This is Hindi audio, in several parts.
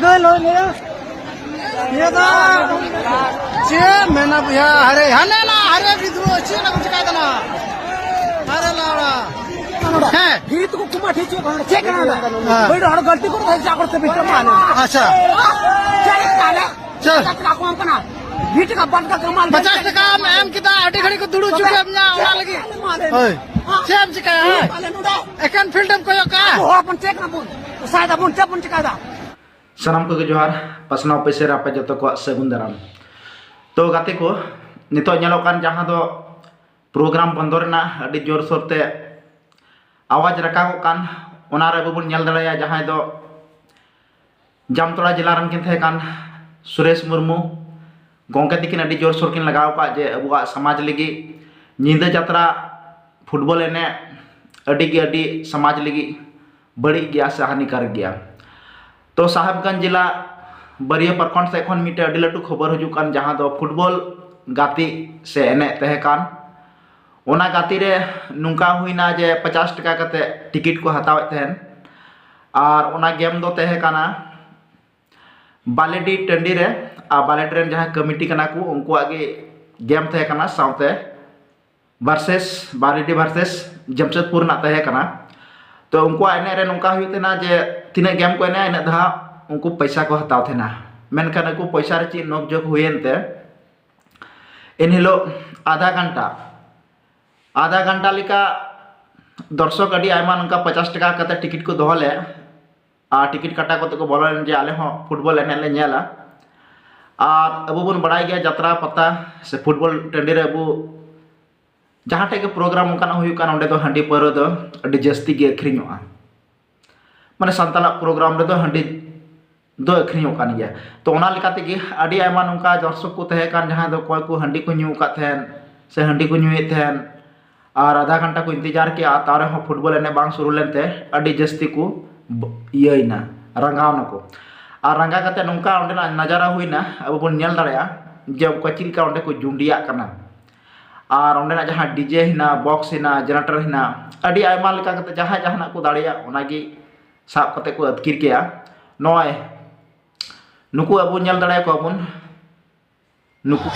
गल हो गया ये तो चे मैंने भैया हरे हने ना हरे विद्रोह चे ना कुछ कहता ना हरे लाड़ा है गीत को कुमा ठीक है चेक करना भाई हर गलती को तो जा करते बीच में अच्छा चल काला चल का काम करना बीच का बंद का कमाल 50 टका मैम किता आटे घड़ी को दुड़ू चुके अब ना ओना लगी ओए सेम चिका है एकन फिल्डम कोयो का हो अपन चेक ना बोल शायद अपन चपन चिका दा सानाम को जोहार पासना पेसेर आपे जतो को सगुन दाराम तो गाते को नितो नेलोकान जहां दो प्रोग्राम बंदोरना अडी जोर सोरते आवाज रकागो कान ओनारे बबुन नेल दड़ाया जहां दो जामतोड़ा जिला रन किन थे कान सुरेश मुर्मू गोंके तिकिन अडी जोर सोर किन लगाव का जे अबुआ समाज लगी निंदा यात्रा फुटबॉल एने अडी समाज लगी बड़ी गया से हानिकारक गया तो साहेबगंज जिला बरिया प्रखंड से एखन मिटे अडी लटू खबर हजुकान जहां दो फुटबॉल गाती से एने तहेकान ओना गाती रे नुंका हुईना जे 50 टका कते टिकट को हतावे तहन और ओना गेम दो तहेकाना बालेडी टंडी रे आ बालेडी रे जहां कमिटी कना को उनको आगे गेम तहेकाना साउते वर्सेस बालेडी वर्सेस जमशेदपुर ना तहेकाना तो उनको एने रे नुंका हुईतेना जे तिना गेम को एने इन धा उनको पैसा को हताव थेना मेनखान को पैसा रे ची नोक जोग हुएनते इन हिलो आधा घंटा लिका दर्शक अडी आयमा नंका 50 टका कते टिकट को दोहले आ टिकट काटा को तो बोलन जे आले हो फुटबॉल एने ले नेला और अबु बन बड़ाई गया यात्रा पता से फुटबॉल टंडी रे अबु जहाँ टे प्रोग्राम उनका होंगे तो हांडी पारो दो अडी जस्ती गे अखरिñोआ माने संताला प्रोग्राम रे दो हांडी दो अखरिñोग कान गया तो ओना लेकाते गे अडी आयमा नंका दर्शक को तहे कान जहाँ दो कोय को हांडी को न्यू का थेन से हांडी को न्यूए थेन और आधा घंटा को इंतजार किया तारे हो फुटबॉल एने बांग शुरू लेनते अडी जस्ती को इयना रंगावना को और रंगा काते नंका ओंडेना नजारा हुईना अब बन नेल दाड़या जे कचिल का ओंडे को जुंडिया कना और ओंडेना जहाँ DJ Hina box Hina generator Hina अडी आयमा लेका कते जहाँ जहाँ को दाड़या ओनागी साब कते को अदकिर किया नॉय नुकु अब नेल दाड़या को अबुन नुकु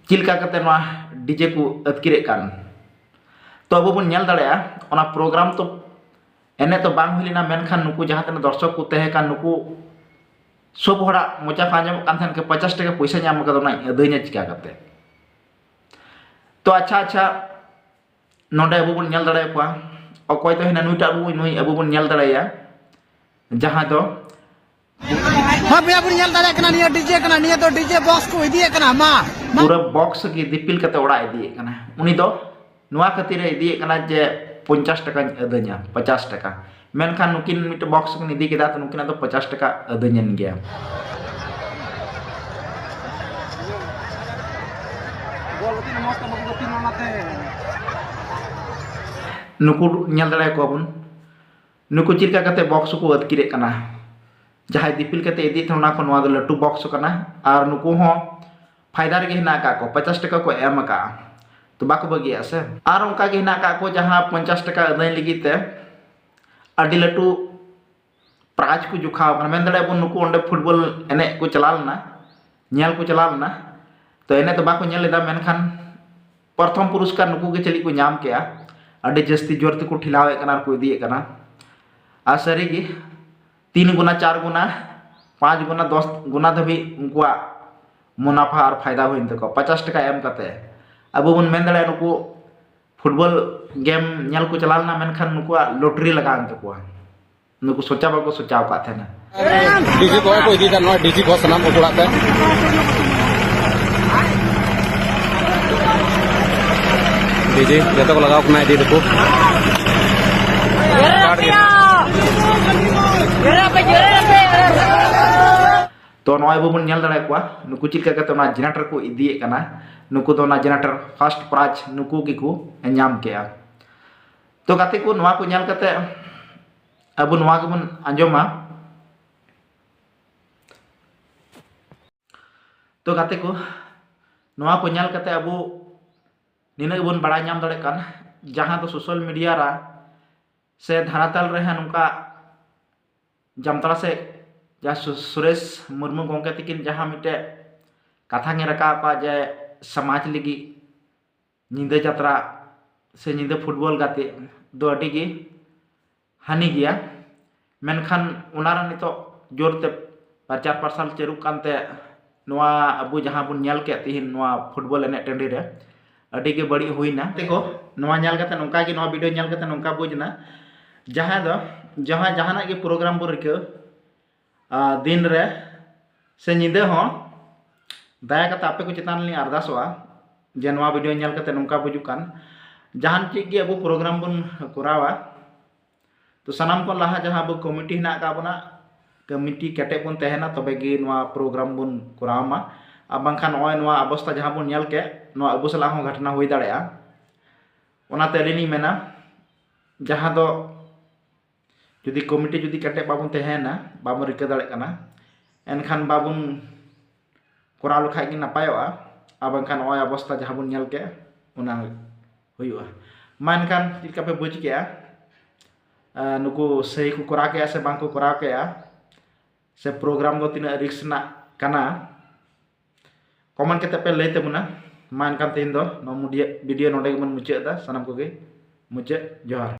चिलका कते नवा डीजे को अदकिरे कान तो अब बन नेल दाड़या ओना प्रोग्राम तो एने तो बांग हुलिना मेनखान नुकु जहाँ तने दर्शक को तहे कान नुकु सब होड़ा मोचा फाजम कान थन के 50 टका पैसा नाम का दोना अदइना चिका कते तो अच्छा नोडे अब बन नेल दाड़या को अकोय तो हिना नुटा नुई अब बन नेल दाड़या जहाँ दो हां भैया बन नेल दाड़या कना निया डीजे कना निया तो डीजे बॉक्स को इदिए कना मा पूरा बॉक्स की दिपिल कते ओड़ा इदिए कना उनी दो नुआ खातिर इदिए कना जे 50 टका अदanya 50 टका मेनखान नुकिन मिट बॉक्स को इदी केदा तो नुकिन तो 50 टका अदanyन गया नुकु नेल दाड़े को बन नुकु चिलका कते बॉक्स को अदकिरे कना जहां दिपिल कते इदी थोना को नवा दो लटू बॉक्स कना और नुकु हो फायदा रे हिना का को 50 टका को एम का तो बाको बगिया से और उनका के हिना का को जहां 50 टका अदय लगिते अडी लटू प्राइज को जुखाव कना मेन दड़े बन नुकु ओंडे फुटबॉल एने को चलालना नेल को चलालना तो एने तो बाको नेल लेदा मेनखान प्रथम पुरस्कार नुकु के चली को नाम केया अडी जस्ती जोर ते को ठिलावे कना को इदिए कना आ सरी गी 3 गुना 4 गुना 5 गुना 10 गुना धबी उनका मुनाफा और फायदा हुई तक 50 टका एम कते अब बन मेन दड़े नुकु फुटबॉल गेम नेल को चलालना मेनखान नुकु लॉटरी लगा तको नुकु सोचा बाको सोचाव का थे ना डीजी को इदी दा नो डीजी को सनाम उड़ाते डीजी जतो को लगाओ ना इदी देखो तो नॉय बन नेल दाड़े को नुकु चिलका कते ना जनरेटर को इदिए कना नुकु तो ना जनरेटर फर्स्ट प्राइज नुकु की को नाम केया तो गाते को नवा को नेल कते अब नवा के बन अंजोमा तो गाते को नोआ को ñal kate abu nina bun bada ñam dare kan jahan do social media ra se dharatal re han nungka jamtara se ja Suresh Murmu गंके तिकिन जहाँ मिटे कथा ने रखा पा जे समाज लगी निंदा जात्रा से निंदा फुटबॉल गाते दो अडी गी हानि गया मेनखान उनारा नितो जोरते प्रचार प्रसार चेरुक कानते नोआ अबु जहाँ बुन ñal के तिहिन नोआ फुटबॉल एने टंडी रे अडी गे बड़ी हुईना देखो नोआ ñal कते नोंका गे नोआ वीडियो ñal कते नोंका बुझना जहाँ दो जहाँ जहाना गे प्रोग्राम बो रिके दिन रे से निंदा हो दया कते आपे को चितान ली अरदासवा जे नोआ वीडियो ñal कते नोंका बुजुकान जहान चीज गे अबु प्रोग्राम बुन करावा तो सनाम को लहा जहाँ अब कमिटी हिना का बना कमिटी केटे बन तहना तबे गे नोआ प्रोग्राम बन करामा अब बांखान ओय नोआ अवस्था जहाँ बन ñal के नोआ अबु सला हो घटना हुई दाड़ेया ओना तेलिनी मेना जहाँ दो जुदी कमिटी जुदी केटे बाबुन तहना बाबुन रिका दाड़े कना एनखान बाबुन कराव लखाय गे नापायोआ अब बांखान ओय अवस्था जहाँ बन ñal के ओना हुयुआ मानखान चिका पे बुझ के नुकु सही को करा के से बांग को करा के से प्रोग्राम दो तीन रिक्स ना कना कमेंट के पे लैते बुना मान कान तीन दो नो वीडियो नोडे मन मुचे दा सनम को गे मुचे जोहार।